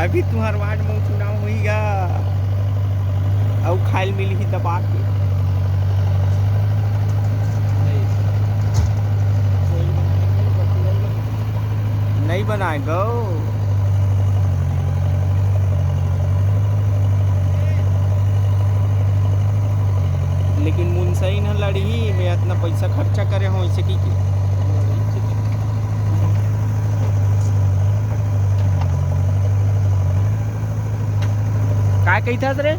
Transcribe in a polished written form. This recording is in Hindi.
अभी तुहार वार्ड में चुनाव होईगा और खाइल मिली ही दबा के नहीं बनाएगा। लेकिन मुंसई न लड़ी में इतना पैसा खर्चा करे हो ऐसे की क्या कही था रे।